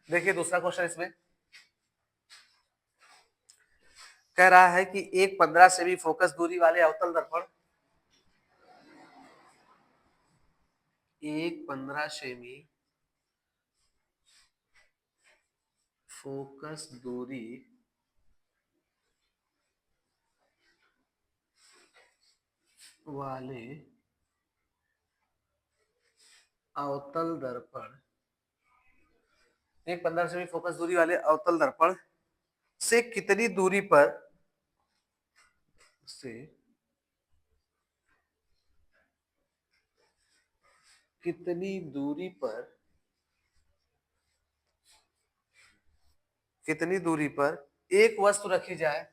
देखिए दूसरा क्वेश्चन इसमें कह रहा है कि एक 15 सेमी फोकस दूरी वाले अवतल दर्पण, एक 15 सेमी फोकस दूरी वाले अवतल दर्पण, एक 15 सेमी फोकस दूरी वाले अवतल दर्पण से कितनी दूरी पर से कितनी दूरी पर कितनी दूरी पर एक वस्तु रखी जाए,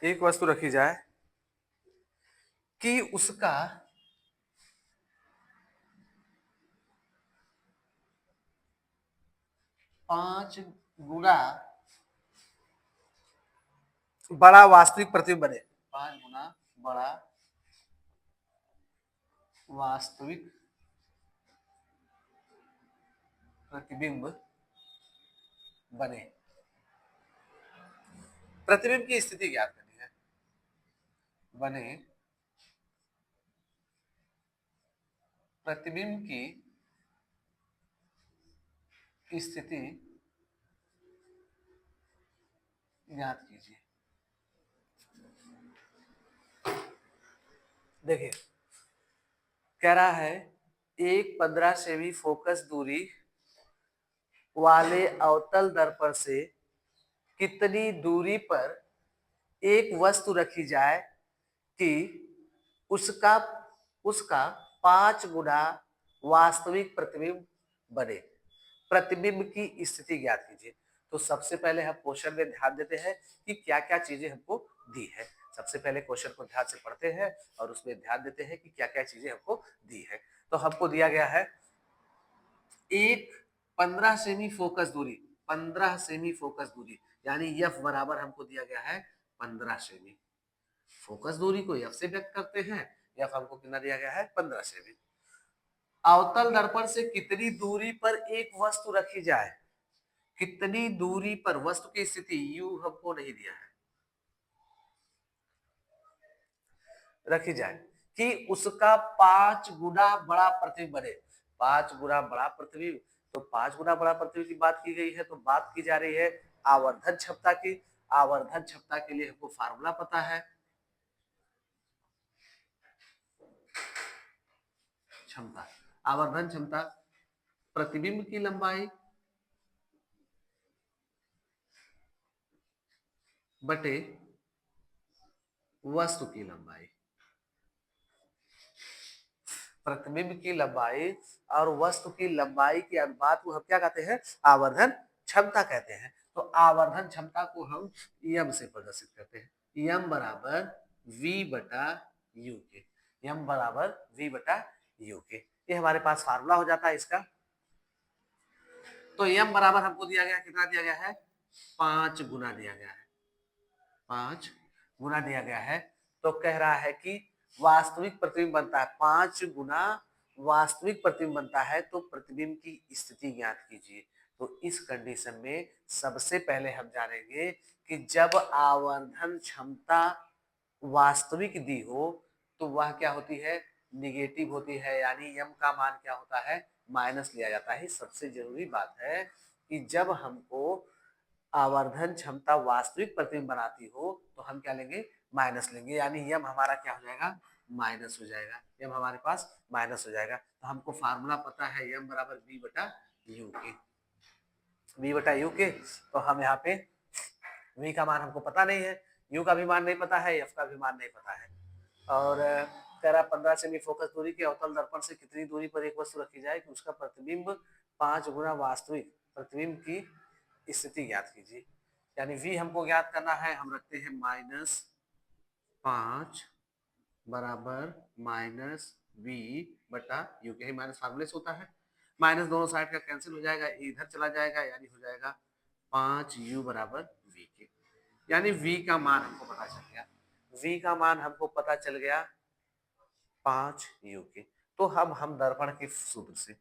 एक वस्तु रखी जाए कि उसका 5 गुना बड़ा वास्तविक प्रतिबिंब बने, 5 गुना बड़ा वास्तविक प्रतिबिंब बने। प्रतिबिंब की स्थिति ज्ञात करनी है, बने प्रतिबिंब की स्थिति ज्ञात कीजिए। देखिए कह रहा है एक 15 सेमी फोकस दूरी वाले अवतल दर्पण से कितनी दूरी पर एक वस्तु रखी जाए कि उसका उसका 5 गुना वास्तविक प्रतिबिंब बने। प्रतिबिंब की स्थिति ज्ञात कीजिए। तो सबसे पहले हम क्वेश्चन में ध्यान देते हैं कि क्या क्या चीजें हमको दी है। सबसे पहले क्वेश्चन को ध्यान से पढ़ते हैं और उसमें ध्यान देते हैं कि क्या क्या चीजें हमको दी है। तो हमको दिया गया है एक 15 सेमी फोकस दूरी, 15 सेमी फोकस दूरी यानी एफ बराबर हमको दिया गया है 15 सेमी। फोकस दूरी को एफ से व्यक्त करते हैं, एफ हमको कितना दिया गया है 15 सेमी। अवतल दर्पण से कितनी दूरी पर एक वस्तु रखी जाए, कितनी दूरी पर वस्तु की स्थिति यू हमको नहीं दिया है, रखी जाए कि उसका 5 गुना बड़ा प्रतिबिंब बने। 5 गुना बड़ा प्रतिबिंब, तो 5 गुना बड़ा प्रतिबिंब की बात की गई है, तो बात की जा रही है आवर्धन क्षमता की। आवर्धन क्षमता के लिए हमको फार्मूला पता है, क्षमता आवर्धन क्षमता प्रतिबिंब की लंबाई बटे वस्तु की लंबाई। प्रतिबिंब की लंबाई और वस्तु की लंबाई के अनुपात को हम क्या कहते हैं, आवर्धन क्षमता कहते हैं। तो आवर्धन क्षमता को हम यम से प्रदर्शित करते हैं, यम बराबर v बटा यू के, यम बराबर v बटा यू के। ये हमारे पास फार्मूला हो जाता है इसका। तो यम बराबर हमको दिया गया, कितना दिया गया है 5 गुना दिया गया है, 5 गुना दिया गया है। तो कह रहा है कि वास्तविक प्रतिबिंब बनता है 5 गुना वास्तविक प्रतिबिंब बनता है, तो प्रतिबिंब की स्थिति ज्ञात कीजिए। तो इस कंडीशन में सबसे पहले हम जानेंगे कि जब आवर्धन क्षमता वास्तविक दी हो तो वह क्या होती है, निगेटिव होती है, यानी यम का मान क्या होता है, माइनस लिया जाता है। सबसे जरूरी बात है कि जब हमको आवर्धन क्षमता वास्तविक प्रतिबिंब बनाती हो तो हम क्या लेंगे, माइनस लेंगे, यानी यम हमारा क्या हो जाएगा, माइनस हो जाएगा, यम हमारे पास माइनस हो जाएगा। तो हमको फार्मूला पता है यम बराबर बी बटा यू के, बी बटा यू के। तो हम यहाँ पे वी का मान हमको पता नहीं है, यू का भी मान नहीं पता है, एफ का भी मान नहीं पता है। और कह रहा 15 सेमी फोकस दूरी के अवतल दर्पण से कितनी दूरी पर एक वस्तु रखी जाए कि उसका प्रतिबिंब 5 गुना वास्तविक प्रतिबिंब की स्थिति ज्ञात कीजिए। यानी v हमको ज्ञात करना है, हम रखते हैं -5 बराबर माइनस वी बटा यू के, माइनस फार्मूले से होता है, माइनस दोनों साइड का कैंसिल हो जाएगा, इधर चला जाएगा, यानी हो जाएगा 5u बराबर v के। यानी v का मान हमको पता चल गया, v का मान हमको पता चल गया 5u के। तो हम दर्पण के सूत्र से,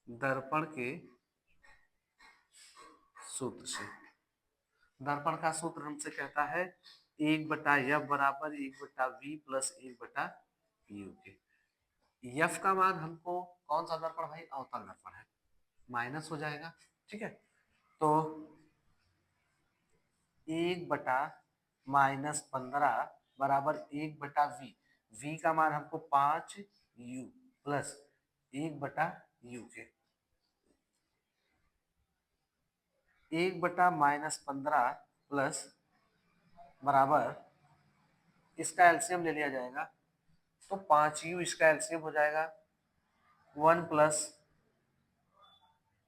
दर्पण के सूत्र से, दर्पण का सूत्र हमसे कहता है 1/f बराबर 1/v प्लस 1/u के। f का मान हमको कौन सा दर्पण भाई, अवतल दर्पण है, माइनस हो जाएगा। ठीक है, तो 1/-15 बराबर 1/v। v का मान हमको 5u प्लस 1/u के। 1/-15 प्लस बराबर, इसका एलसीएम ले लिया जाएगा तो 5u, इसका एलसीएम हो जाएगा 1 प्लस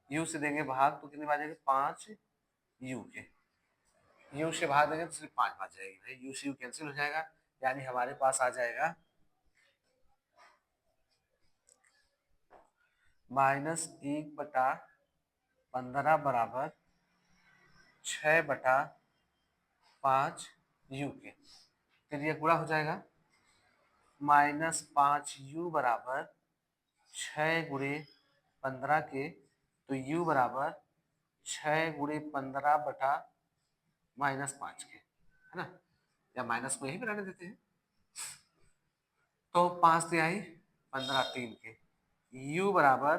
u से देंगे भाग तो कितनी बार जाएगी, 5u के। u से भाग देंगे तो सिर्फ 5 बार जाएगी भाई, u से u कैंसिल हो जाएगा, यानी हमारे पास आ जाएगा -1/15 बराबर 6/5u के। फिर ये गुणा हो जाएगा, -5u बराबर 6 गुणे 15 के, तो u बराबर 6 गुणे 15 बटा -5 के, है ना, या माइनस को यही बनाने देते हैं। तो 5 तिहाई 15 3 के, u बराबर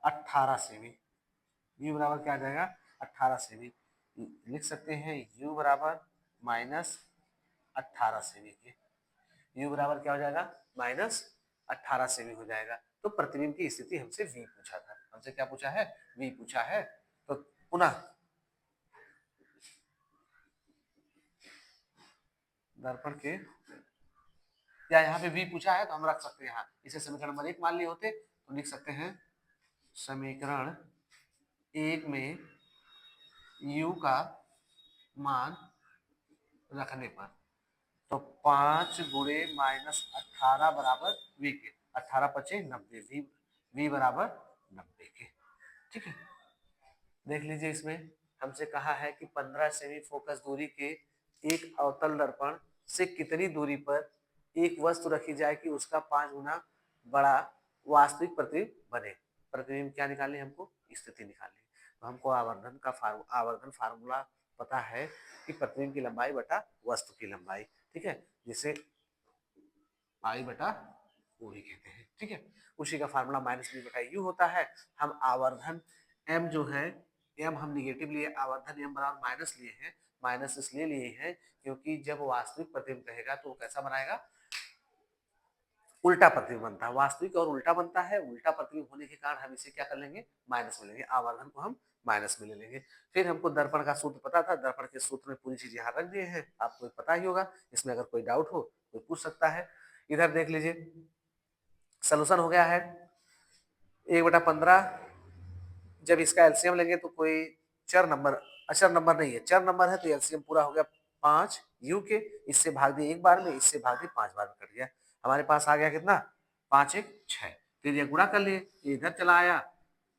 18 सेमी। u बराबर क्या आ जाएगा, 18 सेमी। लिख सकते हैं u बराबर -18 सेमी के। u बराबर क्या हो जाएगा, -18 सेमी हो जाएगा। तो प्रतिबिंब की स्थिति हमसे v पूछा था, हमसे क्या पूछा है, v पूछा है। तो पुनः दर्पण के, या यहाँ पे v पूछा है तो हम रख सकते हैं, यहाँ इसे समीकरण नंबर 1 मान लिए होते तो लिख सकते हैं समीकरण 1 में u का मान रखने पर, तो 5 गुणे -18 बराबर v के, 18 पचे 90, v बराबर 90 के। ठीक है, देख लीजिए इसमें हमसे कहा है कि 15 सेमी फोकस दूरी के एक अवतल दर्पण से कितनी दूरी पर एक वस्तु रखी जाए कि उसका 5 गुना बड़ा वास्तविक प्रतिबिंब बने। प्रतिबिंब क्या निकालनी है हमको, स्थिति निकालनी है। तो हमको आवर्धन फार्मूला पता है कि प्रतिबिंब की लंबाई बटा वस्तु की लंबाई। ठीक है, जिसे आई बटा वो भी कहते हैं। ठीक है, उसी का फार्मूला -b/u होता है। हम आवर्धन m जो है, m हम निगेटिव लिए, आवर्धन m बराबर माइनस लिए हैं। माइनस इसलिए लिए हैं क्योंकि जब वास्तविक प्रतिबिंब कहेगा तो वो कैसा बनाएगा, उल्टा प्रतिबिंब बनता है। वास्तविक और उल्टा बनता है, उल्टा प्रतिबिंब होने के कारण हम इसे क्या कर लेंगे, माइनस में लेंगे, आवर्धन को हम माइनस में ले लेंगे। फिर हमको दर्पण का सूत्र पता था, दर्पण के सूत्र में पूरी चीज यहाँ रख दिए हैं, आपको पता ही होगा। इसमें अगर कोई डाउट हो तो पूछ सकता है। इधर देख लीजिए, सोल्यूशन हो गया है 1/15। जब इसका एलसीएम लेंगे तो कोई चर नंबर, अचर नंबर नहीं है, चर नंबर है, तो एलसीएम पूरा हो गया 5u के। इससे भाग दिए एक बार में, इससे भाग दिए 5 बार में, कट गया। हमारे पास आ गया कितना, 5 1 6। फिर ये गुणा कर लिए, इधर चला आया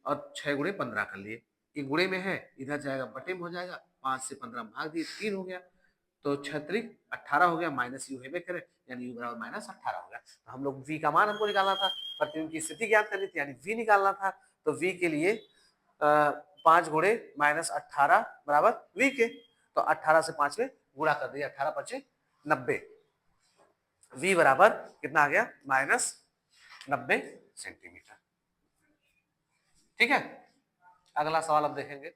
और 6 गुणे 15 कर लिए। ये गुणे में है, इधर जाएगा बटे में हो जाएगा, 5 से 15 भाग दिए 3 हो गया, तो 6 18 हो गया, माइनस यू है करे, यानी यू बराबर -18 हो गया। तो हम लोग v का मान हमको निकालना था, प्रतिबिंब की स्थिति ज्ञात करनी थी, यानी v निकालना था। तो v के लिए 5 गुणे -18 बराबर v के, तो 18 से 5 में गुणा कर दिया, 18 5 90, v बराबर कितना आ गया, -90 सेंटीमीटर। ठीक है, अगला सवाल अब देखेंगे।